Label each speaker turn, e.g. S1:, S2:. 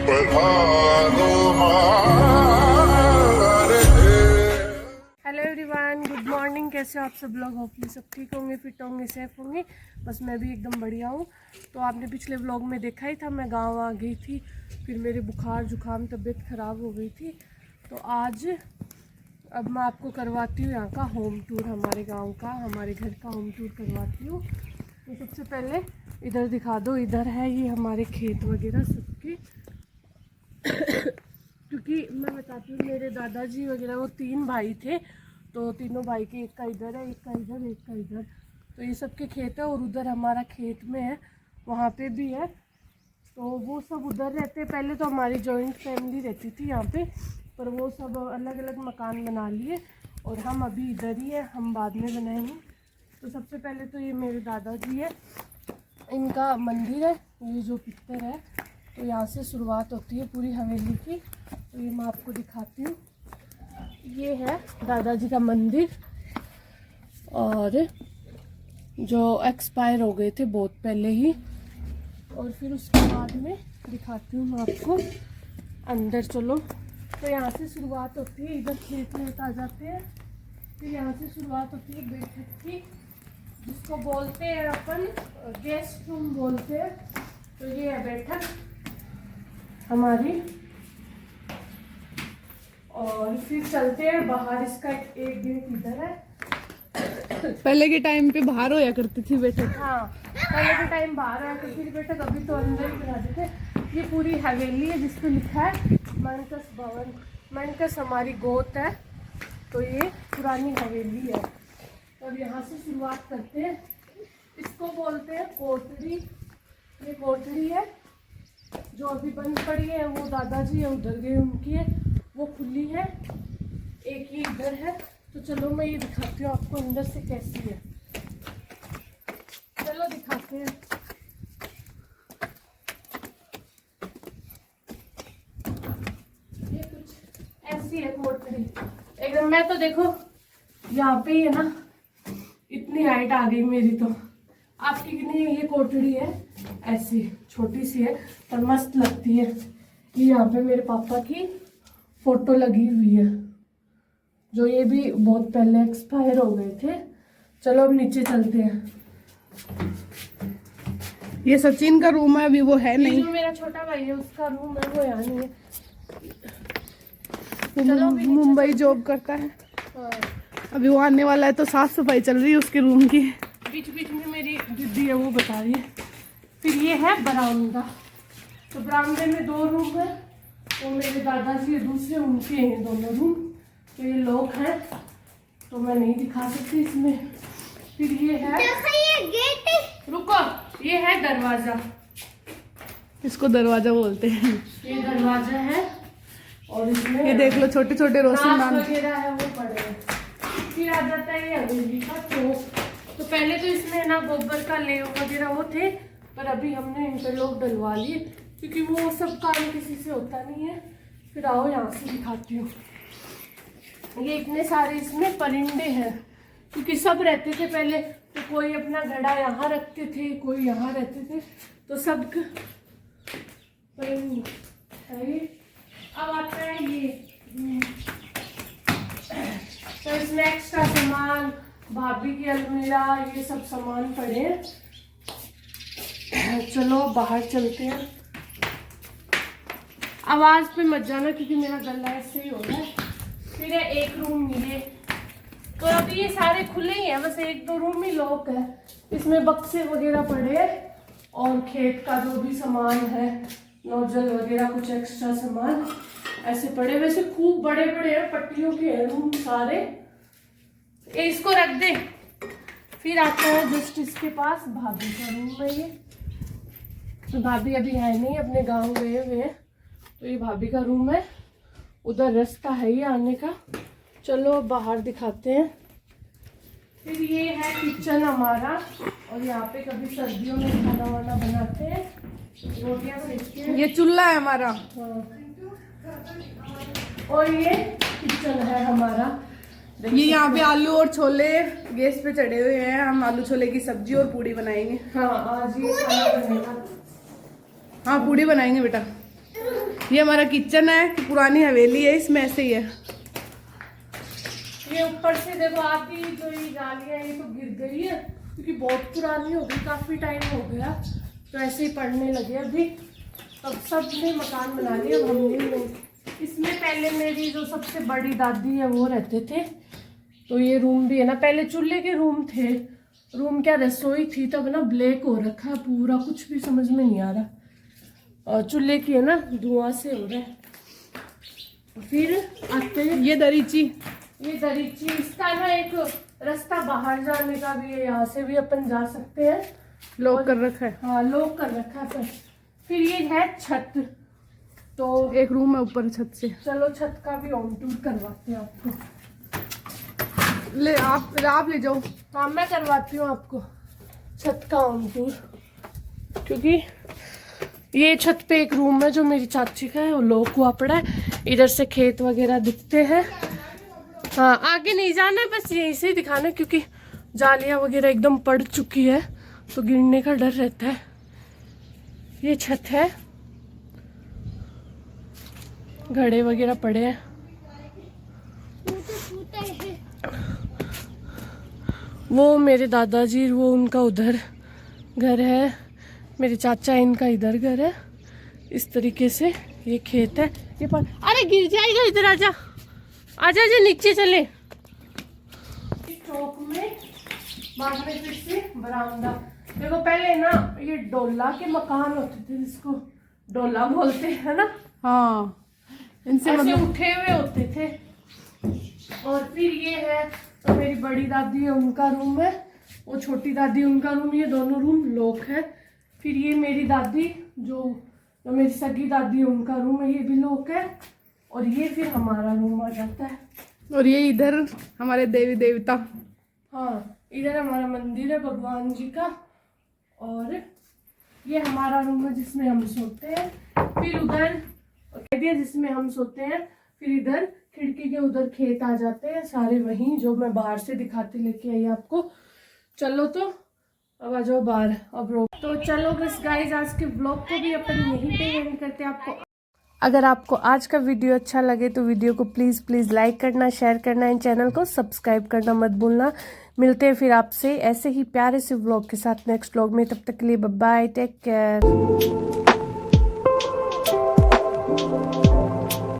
S1: Hello everyone, good morning. कैसे हो आप सब लोग? होपफुली सब ठीक होंगे, फिट होंगे, सेफ होंगे। बस मैं भी एकदम बढ़िया हूँ। तो आपने पिछले व्लॉग में देखा ही था, मैं गांव आ गई थी, फिर मेरे बुखार जुकाम तबीयत ख़राब हो गई थी। तो आज अब मैं आपको करवाती हूँ यहाँ का होम टूर, हमारे गाँव का, हमारे घर का होम टूर करवाती हूँ। तो सबसे पहले इधर दिखा दो। इधर है ये हमारे खेत वगैरह सबके क्योंकि मैं बताती हूँ, मेरे दादाजी वगैरह वो 3 भाई थे, तो तीनों भाई के एक का इधर है, एक का इधर, एक का इधर। तो ये सबके खेत है और उधर हमारा खेत में है, वहाँ पे भी है। तो वो सब उधर रहते हैं। पहले तो हमारी जॉइंट फैमिली रहती थी यहाँ पे, पर वो सब अलग अलग मकान बना लिए और हम अभी इधर ही है, हम बाद में बनाएंगे। तो सबसे पहले तो ये मेरे दादाजी है, इनका मंदिर है, ये जो पिक्चर है। तो यहाँ से शुरुआत होती है पूरी हवेली की। तो ये मैं आपको दिखाती हूँ। ये है दादाजी का मंदिर, और जो एक्सपायर हो गए थे बहुत पहले ही। और फिर उसके बाद में दिखाती हूँ मैं आपको अंदर, चलो। तो यहाँ से शुरुआत होती है, इधर खेत में आ जाते हैं। फिर यहाँ से शुरुआत होती है बैठक की, जिसको बोलते हैं अपन गेस्ट रूम बोलते हैं। तो ये है बैठक हमारी। और फिर चलते हैं बाहर, इसका एक गेट इधर है।
S2: पहले के टाइम पे बाहर होया करती थी बैठक।
S1: हाँ, पहले के टाइम बाहर आया करती थी बैठक, अभी तो अंदर ही बना देते। ये पूरी हवेली है जिस पे लिखा है मनकस भवन। मनकस हमारी गोत है, तो ये पुरानी हवेली है। और यहाँ से शुरुआत करते हैं। इसको बोलते हैं कोठड़ी। ये कोठड़ी है जो अभी बंद पड़ी है, वो दादाजी है उधर गए, उनकी है, वो खुली है। एक ही इधर है। तो चलो मैं ये दिखाती हूँ आपको अंदर से कैसी है। चलो दिखाते हैं। ये कुछ ऐसी है कोठड़ी एकदम। मैं तो देखो यहाँ पे ही है ना, इतनी हाइट आ गई मेरी। तो आपकी कितनी? ये कोठड़ी है ऐसी छोटी सी है, पर मस्त लगती है। ये यहाँ पे मेरे पापा की फोटो लगी हुई है, जो ये भी बहुत पहले एक्सपायर हो गए थे। चलो अब नीचे चलते हैं।
S2: ये सचिन का रूम है, अभी वो है नहीं।
S1: जो मेरा छोटा भाई है उसका रूम है, वो यहाँ नहीं है।
S2: चलो मुंबई जॉब करता है।
S1: हाँ।
S2: अभी वो आने वाला है, तो साफ सफाई चल रही है उसके रूम की।
S1: बीच बीच में मेरी दीदी है, वो बता रही है। फिर ये है बरामदा। तो बरामदे में 2 रूम है, तो मेरे दादाजी दूसरे उनके हैं दोनों रूम। तो ये लोग हैं, तो मैं नहीं दिखा सकती इसमें। फिर ये है, ये गेट, रुको, ये है दरवाजा।
S2: इसको दरवाजा बोलते हैं।
S1: ये दरवाजा है, और इसमें
S2: ये देख लो छोटे छोटे रोशनदान
S1: वगैरह है, वो पड़े हैं। फिर आ जाता है ये हवेली का चौक। तो पहले तो इसमें ना गोबर का लेव वगैरह वो थे, पर अभी हमने इंटरलॉक डलवा लिए, क्योंकि वो सब काम किसी से होता नहीं है। फिर आओ यहाँ से दिखाती हूँ। ये इतने सारे इसमें परिंदे हैं, क्योंकि सब रहते थे पहले। तो कोई अपना घड़ा यहाँ रखते थे, कोई यहाँ रहते थे, तो सब परिंदे है ये। अब आता है ये, तो इसमें एक्स्ट्रा सामान, भाभी की अलमीरा, ये सब सामान पड़े हैं। चलो बाहर चलते हैं। आवाज पे मत जाना, क्योंकि मेरा गला ऐसे ही हो रहा है। फिर है एक रूम ये, तो अभी ये सारे खुले ही हैं, बस 1-2 रूम ही लॉक है। इसमें बक्से वगैरह पड़े हैं, और खेत का जो भी सामान है, नोजल वगैरह, कुछ एक्स्ट्रा सामान ऐसे पड़े। वैसे खूब बड़े बड़े हैं, पट्टियों के हैं रूम सारे। ये इसको रख दे। फिर आता है जस्ट इसके पास भाभी का रूम है ये। तो भाभी अभी है नहीं, अपने गांव गए हुए हैं। तो ये भाभी का रूम है, उधर रास्ता है ये आने का। चलो बाहर दिखाते हैं। फिर ये है किचन हमारा, और यहाँ पे कभी सर्दियों में खाना वाना बनाते हैं, रोटियाँ सेकते हैं।
S2: ये चूल्हा है हमारा।
S1: हाँ। और ये किचन है हमारा।
S2: ये यहाँ पे आलू और छोले गैस पे चढ़े हुए हैं। हम आलू छोले की सब्जी और पूड़ी बनाएंगे।
S1: हाँ, आज ये खाना बनेगा।
S2: हाँ पूड़ी बनाएंगे बेटा। ये हमारा किचन है, पुरानी हवेली है, इसमें ऐसे ही है।
S1: ये ऊपर से देखो आधी जो ये जालियां ये तो गिर गई है क्योंकि बहुत पुरानी हो गई, काफी टाइम हो गया, तो ऐसे ही पड़ने लगे अभी। तब सब ने मकान बना लिया, अब हमने नहीं। इसमें पहले मेरी जो सबसे बड़ी दादी है वो रहते थे, तो ये रूम भी है ना, पहले चूल्हे के रूम थे, रूम क्या रसोई थी, तब ना ब्लैक हो रखा है पूरा, कुछ भी समझ में नहीं आ रहा। और चूल्हे की है ना धुआं से हो रहा है। फिर आते हैं
S2: ये दरीची,
S1: ये दरीची, इसका ना एक रास्ता बाहर जाने का भी है, यहाँ से भी अपन जा सकते हैं,
S2: लॉक कर रखा है।
S1: हाँ लॉक कर रखा है। फिर ये है छत, तो
S2: एक रूम है ऊपर छत से।
S1: चलो छत का भी होम टूर करवाते हैं आपको।
S2: ले आप ले जाओ।
S1: हाँ मैं करवाती हूँ आपको छत का होम टूर, क्योंकि ये छत पे एक रूम है जो मेरी चाची का है, वो लॉक हुआ पड़ा है। इधर से खेत वगैरह दिखते हैं। हाँ आगे नहीं जाना है, बस यहीं से ही दिखाना है, क्योंकि जालियाँ वगैरह एकदम पड़ चुकी है तो गिरने का डर रहता है। ये छत है, घड़े वगैरह पड़े हैं। वो मेरे दादाजी, वो उनका उधर घर है, मेरे चाचा इनका इधर घर है। इस तरीके से ये खेत है। ये पर अरे गिर जाएगा, इधर आजा आजा जी, नीचे चले। इस चौक में बाद में फिर से बरामदा। देखो पहले ना ये डोला के मकान होते थे, जिसको डोला बोलते हैं ना,
S2: हाँ इनसे
S1: ऐसे
S2: मतलब
S1: उठे हुए होते थे। और फिर ये है तो मेरी बड़ी दादी है उनका रूम है, वो छोटी दादी उनका रूम, ये दोनों रूम लॉक है। फिर ये मेरी दादी जो मेरी सगी दादी है उनका रूम है, ये भी लॉक है। और ये फिर हमारा रूम आ जाता है।
S2: और ये इधर हमारे देवी देवता।
S1: हाँ इधर हमारा मंदिर है भगवान जी का। और ये हमारा रूम है जिसमें हम सोते हैं। फिर उधर जिसमें हम सोते हैं, फिर इधर खिड़की के उधर खेत आ जाते हैं सारे, वहीं जो मैं बाहर से दिखाते लेके आई आपको। चलो तो अब आ जाओ बाहर, अब रोक। तो चलो बस गाइज, आज के ब्लॉग को भी अपन यहीं पे एंड करते हैं। आपको अगर आपको आज का वीडियो अच्छा लगे तो वीडियो को प्लीज़ लाइक करना, शेयर करना, इन चैनल को सब्सक्राइब करना मत भूलना। मिलते हैं फिर आपसे ऐसे ही प्यारे से व्लॉग के साथ नेक्स्ट व्लॉग में। तब तक के लिए बाय बाय, टेक केयर।